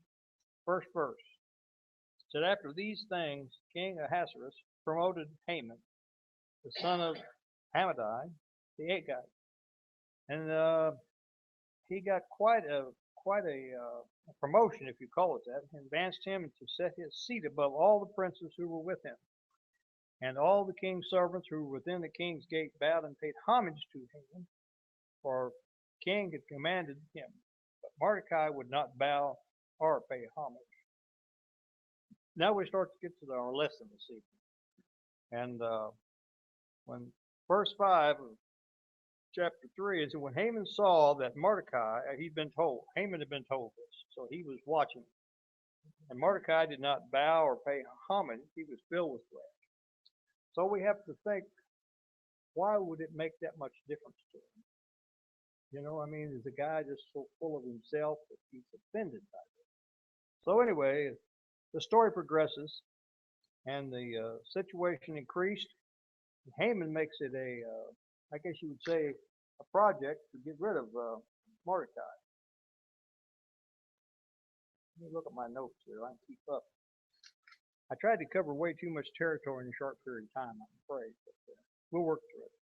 first verse. It said, after these things, King Ahasuerus promoted Haman, the son of Hammadai, the Agagite, and he got quite a promotion, if you call it that, and advanced him to set his seat above all the princes who were with him. And all the king's servants who were within the king's gate bowed and paid homage to him, for the king had commanded him. But Mordecai would not bow or pay homage. Now we start to get to our lesson this evening. And when verse 5 of chapter 3 is that when Haman saw that Mordecai, Haman had been told this, so he was watching. And Mordecai did not bow or pay homage, he was filled with wrath. So we have to think, why would it make that much difference to him? You know, I mean, is the guy just so full of himself that he's offended by it? So anyway, the story progresses, and the situation increased. Haman makes it I guess you would say, a project to get rid of Mordecai. Let me look at my notes here. I can keep up. I tried to cover way too much territory in a short period of time, I'm afraid, but we'll work through it.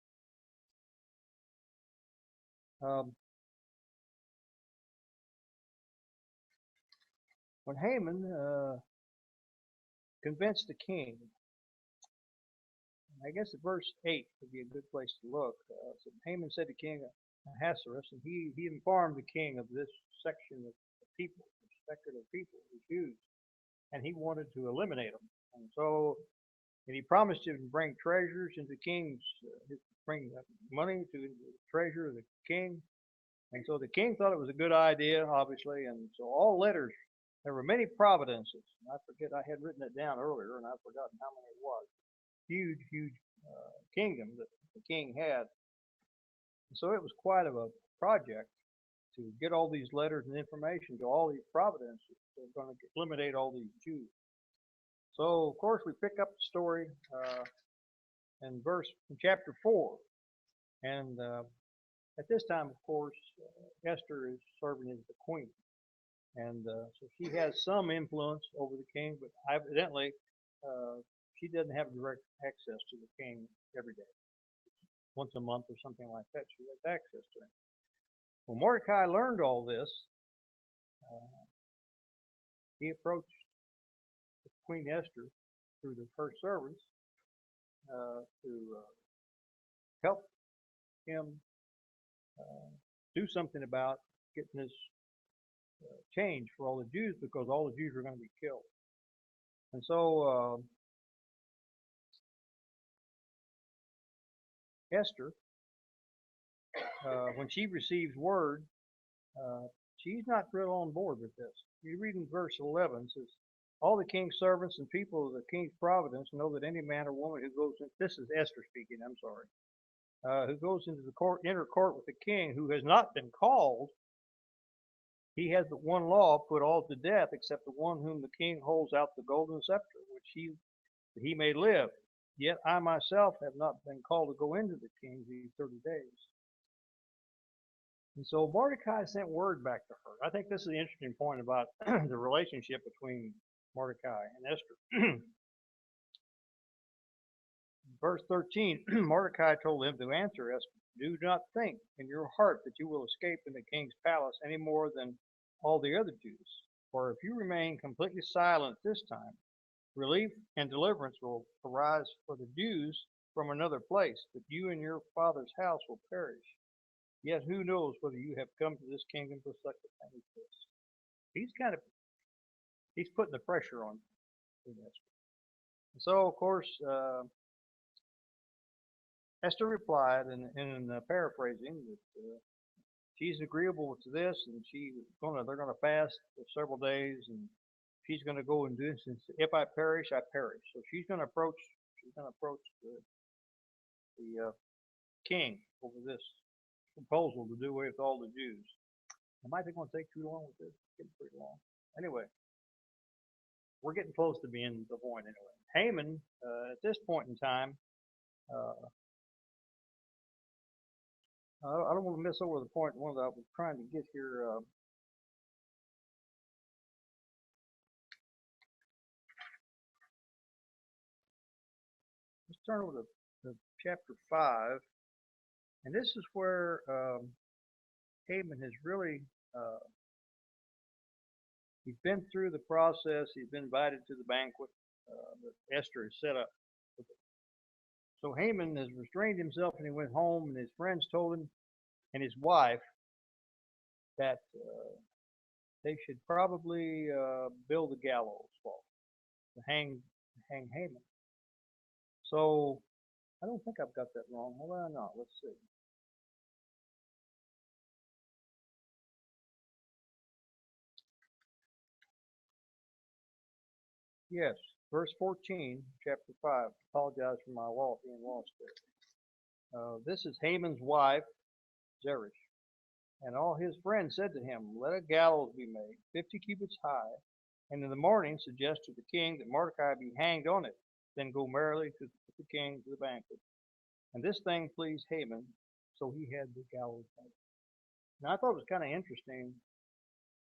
When Haman convinced the king, I guess at verse 8 would be a good place to look. So Haman said to King Ahasuerus, and he informed the king of this section of people, the speculative people, the Jews, and he wanted to eliminate them. And he promised him to bring treasures into his bring money to the treasury of the king. And so the king thought it was a good idea, obviously, and so all letters, there were many providences. I forget, I had written it down earlier, and I've forgotten how many it was. Huge, huge kingdom that the king had. And so it was quite of a project to get all these letters and information to all these providences that are going to eliminate all these Jews. So, of course, we pick up the story in chapter 4. And at this time, of course, Esther is serving as the queen. And so she has some influence over the king, but evidently she doesn't have direct access to the king every day. Once a month or something like that, she has access to him. Well, Mordecai learned all this. He approached Queen Esther through her servants to help him do something about getting this change for all the Jews, because all the Jews were going to be killed. And so Esther, when she receives word, she's not real on board with this. You read in verse 11, it says, all the king's servants and people of the king's providence know that any man or woman who goes in, this is Esther speaking, I'm sorry, who goes into the inner court with the king, who has not been called, he has but one law, put all to death, except the one whom the king holds out the golden scepter, which he may live. Yet I myself have not been called to go into the king these 30 days. And so Mordecai sent word back to her. I think this is the interesting point about the relationship between Mordecai and Esther. Verse 13, Mordecai told him to answer Esther, do not think in your heart that you will escape in the king's palace any more than all the other Jews. For if you remain completely silent this time, relief and deliverance will arise for the Jews from another place, but you and your father's house will perish. Yet who knows whether you have come to this kingdom for such a thing as this. He's putting the pressure on Esther. So, of course, Esther replied, in paraphrasing, that she's agreeable to this, and they're going to fast for several days, and she's going to go and do this. And if I perish, I perish. So she's going to approach the king over this proposal to do away with all the Jews. It might be going to take too long with this. It's getting pretty long. Anyway, we're getting close to being the point anyway. Haman, at this point in time, I don't want to miss over the point one that I was trying to get here. Let's turn over to chapter 5. And this is where Haman has really, he's been through the process. He's been invited to the banquet that Esther has set up. So Haman has restrained himself, and he went home, and his friends told him and his wife that they should probably build a gallows for him to hang Haman. So I don't think I've got that wrong. Well, no, let's see. Yes, verse 14, chapter 5. Apologize for my being lost there. This is Haman's wife, Zeresh. And all his friends said to him, let a gallows be made, 50 cubits high, and in the morning suggest to the king that Mordecai be hanged on it. Then go merrily to the king to the banquet. And this thing pleased Haman, so he had the gallows made. Now I thought it was kind of interesting.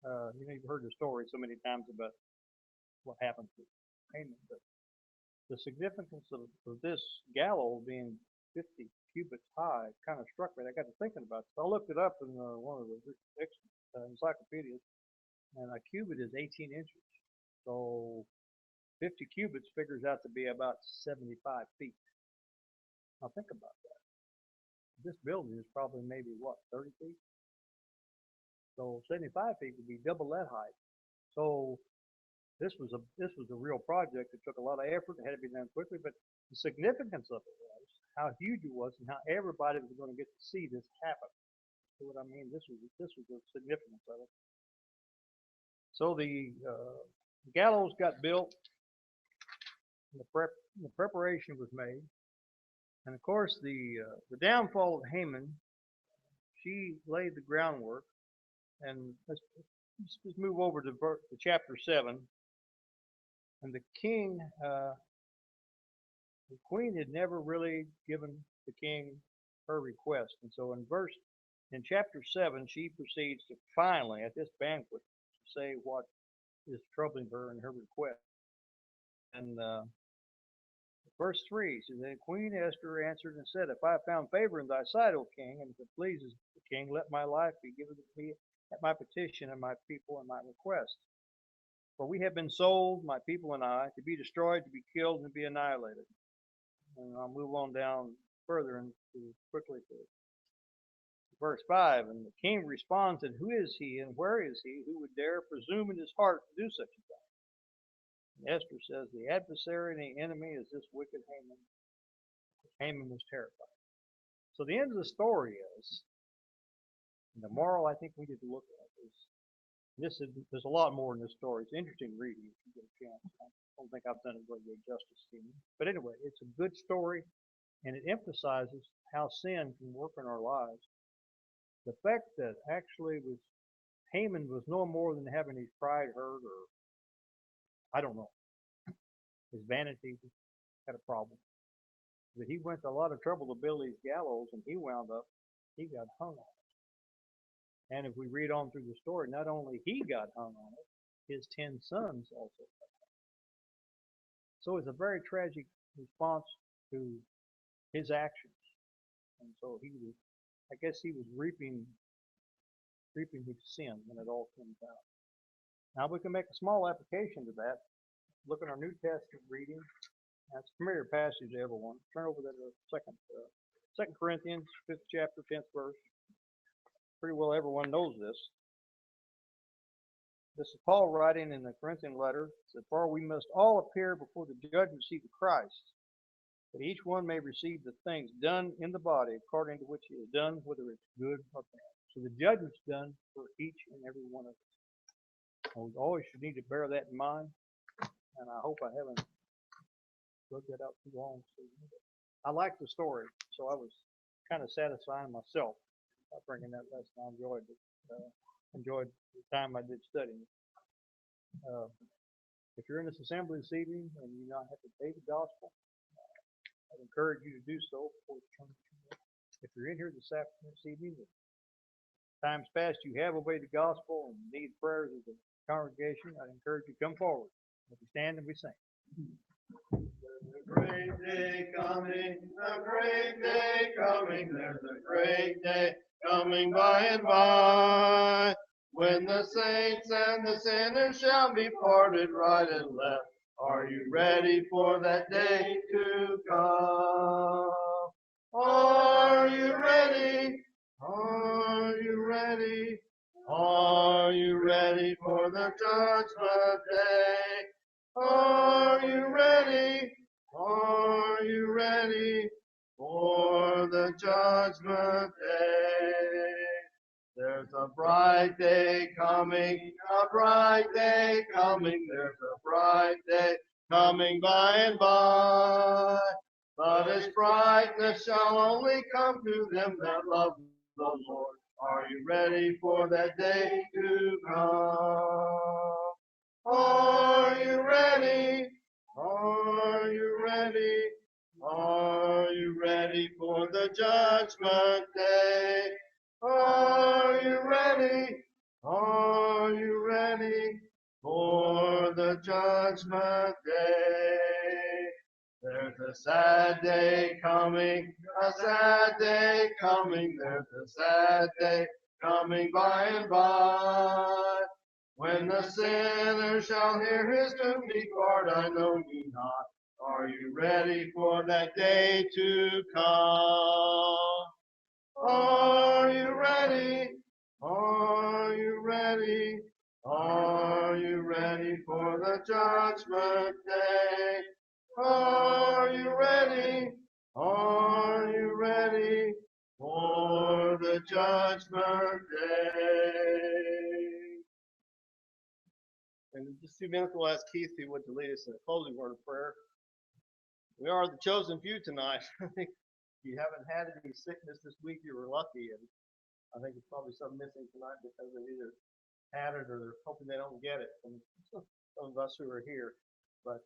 You've heard the story so many times about what happened to Haman, but the significance of this gallows being 50 cubits high kind of struck me. I got to thinking about it. So I looked it up in one of the encyclopedias, and a cubit is 18 inches. So 50 cubits figures out to be about 75 feet. Now think about that. This building is probably maybe what, 30 feet? So 75 feet would be double that height. So this was a real project. It took a lot of effort. It had to be done quickly. But the significance of it was how huge it was and how everybody was going to get to see this happen. See what I mean? This was the significance of it. So the gallows got built, and the preparation was made, and of course the downfall of Haman. She laid the groundwork, and let's move over to chapter 7. And the king, the queen had never really given the king her request, and so in chapter 7, she proceeds to finally, at this banquet, say what is troubling her and her request. And verse 3 says, "Then Queen Esther answered and said, If I have found favor in thy sight, O king, and if it pleases the king, let my life be given to me at my petition and my people and my request. For we have been sold, my people and I, to be destroyed, to be killed, and to be annihilated." And I'll move on down further and quickly to verse 5. And the king responds, "And who is he, and where is he who would dare presume in his heart to do such a thing?" And Esther says, "The adversary and the enemy is this wicked Haman." Haman was terrified. So the end of the story is, and the moral I think we need to look at is, there's a lot more in this story. It's interesting reading if you get a chance. I don't think I've done it very good justice to it. But anyway, it's a good story, and it emphasizes how sin can work in our lives. The fact that actually Haman was no more than having his pride hurt, or I don't know, his vanity had a problem. But he went to a lot of trouble to build these gallows, and he got hung on it. And if we read on through the story, not only he got hung on it, his 10 sons also got hung. So it's a very tragic response to his actions. And so I guess he was reaping his sin when it all comes out. Now we can make a small application to that. Look at our New Testament reading. That's a familiar passage to everyone. Turn over to 2 Corinthians, 5th chapter, 10th verse. Pretty well everyone knows this. This is Paul writing in the Corinthian letter. It says, "For we must all appear before the judgment seat of Christ, that each one may receive the things done in the body according to which he has done, whether it's good or bad." So the judgment's done for each and every one of us. And we always should need to bear that in mind. And I hope I haven't looked that up too long. I liked the story, so I was kind of satisfying myself by bringing that lesson. I enjoyed it. Enjoyed the time I did studying. If you're in this assembly this evening and you not have to obey the gospel, I'd encourage you to do so before the term. If you're in here this evening, times past you have obeyed the gospel and need prayers as a congregation, I'd encourage you to come forward. If we stand and we sing. There's a great day coming, a great day coming, there's a great day coming by and by, when the saints and the sinners shall be parted right and left. Are you ready for that day to come? Are you ready? Are you ready? Are you ready for the judgment day? Are you ready? Are you ready for the judgment day? There's a bright day coming, a bright day coming, there's a bright day coming by and by. But its brightness shall only come to them that love the Lord. Are you ready for that day to come? Are you ready? Are you ready? Are you ready for the judgment day? Are you ready? Are you ready for the judgment day? There's a sad day coming, a sad day coming, there's a sad day coming by and by. When the sinner shall hear his doom depart, I know ye not. Are you ready for that day to come? Are you ready? Are you ready? Are you ready for the judgment day? Are you ready? Are you ready for the judgment day? And in just a few minutes, we'll ask Keith if he would to lead us in a closing word of prayer. We are the chosen few tonight. I think if you haven't had any sickness this week, you were lucky. And I think there's probably some missing tonight because they either had it or they're hoping they don't get it from some of us who are here. But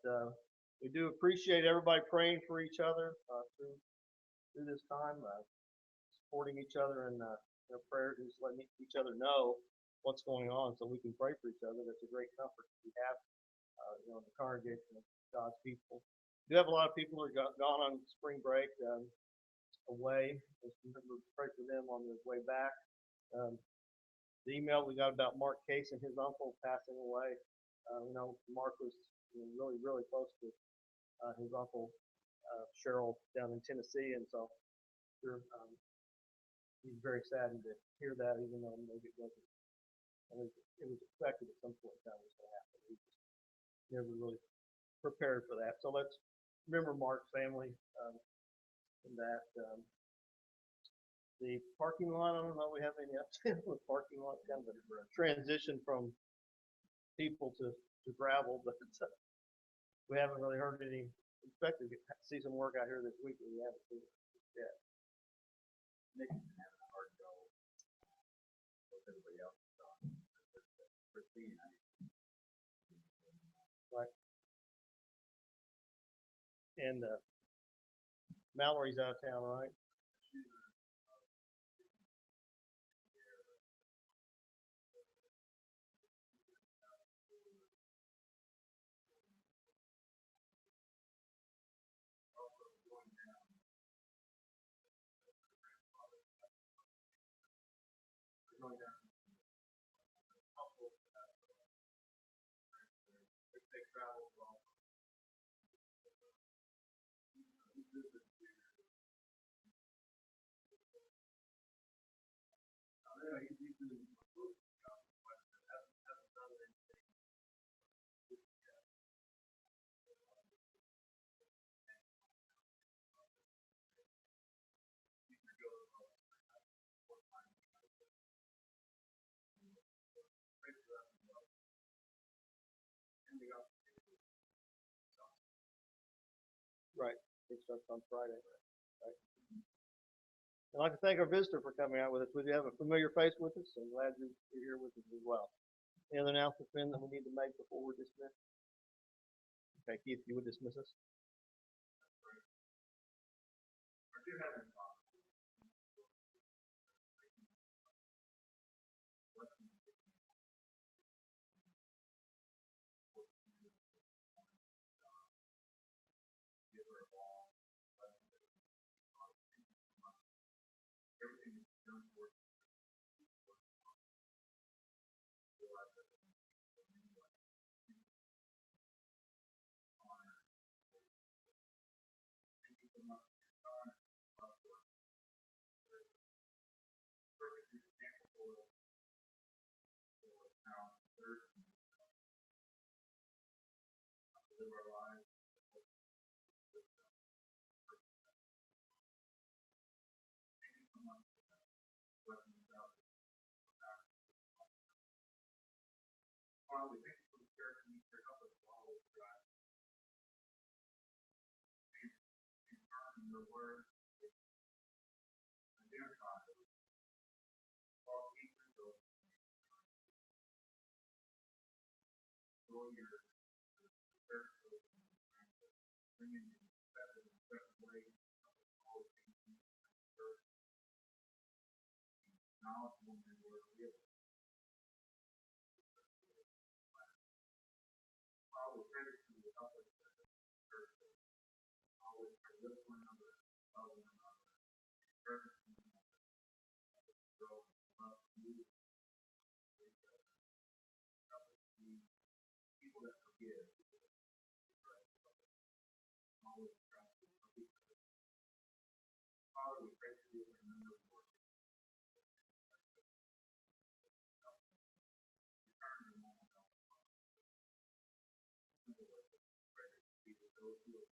we do appreciate everybody praying for each other through this time, supporting each other in their prayers and just letting each other know what's going on so we can pray for each other. That's a great comfort we have, in the congregation of God's people. We do have a lot of people who are gone on spring break away. Just remember to pray for them on their way back. The email we got about Mark Case and his uncle passing away. Mark was really, really close to his uncle Cheryl down in Tennessee, and so sure, he's very saddened to hear that, even though maybe it wasn't. It was expected at some point in time it was going to happen. We just never really prepared for that. So let's remember Mark's family and that. The parking lot, I don't know, we have any updates with parking lot, kind of a transition from people to gravel, but we haven't really heard any. Expected to see some work out here this week, but we haven't seen it yet. Nick's been having a hard go with everybody else is on. Christine, Right. And Mallory's out of town, right? going down. If they travel from he's doing Right. It starts on Friday. Right. I'd like to thank our visitor for coming out with us. We do have a familiar face with us, so I'm glad you're here with us as well. Any other announcements, Ben, that we need to make before we're dismissed? Okay, Keith, you would dismiss us? I do have everything is done for perfect example for how Thursday live our lives. Father, we thank you for the church and for help us follow God and learn your word. Identify all teachers of your church, bringing you better and better ways of knowledgeable in your word. Father, pray that you will help us as a church. Always lift one another, love one another, encourage one another, grow and love you. Help us be people that forgive. Always trust and forgive. Father, we pray for you in the name of the Lord. Those who are